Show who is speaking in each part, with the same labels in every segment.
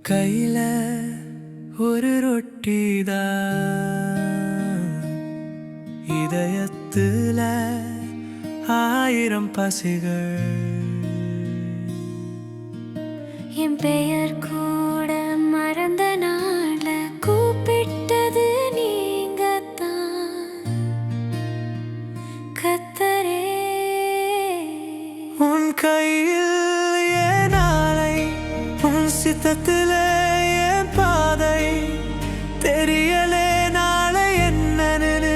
Speaker 1: கையில ஒரு ரொட்டிதான், இதயத்துல 1000 பசிகள்.
Speaker 2: என் பெயர் கூட மறந்த நாள கூப்பிட்டது நீங்கத்தான் கத்தரே.
Speaker 1: உன் கையில் என் நாளை, உன் சித்தத்தில் என் பாதை. தெரியலே நாளை என்னன்னு,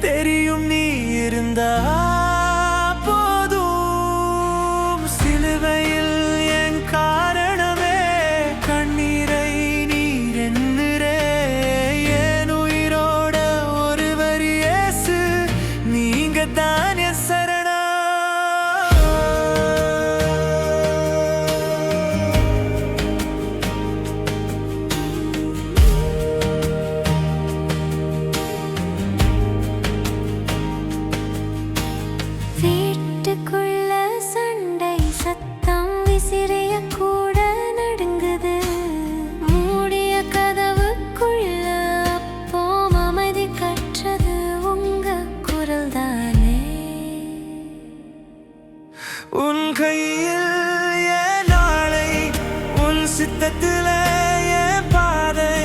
Speaker 1: தெரியும் நீ இருந்தா போதும். சிலுவையில் என் காரணமே, கண்ணீரை நீர் எண்ணுறே. என் உயிரோட ஒருவர் இயேசு, நீங்க தான் என் சரணம்.
Speaker 2: வீட்டுக்குள்ள சண்டை சத்தம் விசிறிய கூட நடுங்குது. மூடிய கதவுக்குள்ள அப்போ அமைதி கற்றது உங்க குரல் தானே.
Speaker 1: உன் கையில் என் நாளை, உன் சித்தத்தில் என் பாதை.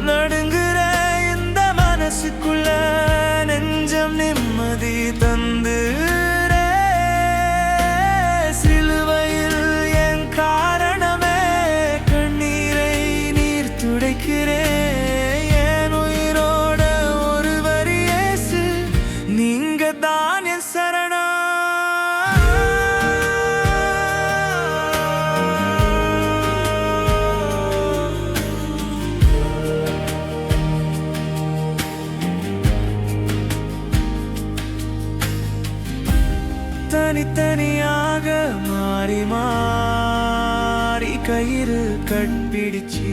Speaker 1: நடுங்குற இந்த மனசுக்குள்ள நெஞ்சம் நிம்மதி தந்து. சிலுவையில் என் காரணமே, கண்ணீரை நீர் துடைக்கிறே. என் உயிரோட ஒருவர் இயேசு, நீங்க தான் என் சரணம். தனித்தனியாக மாறி மாறி கயிறு கட்பிடிச்சு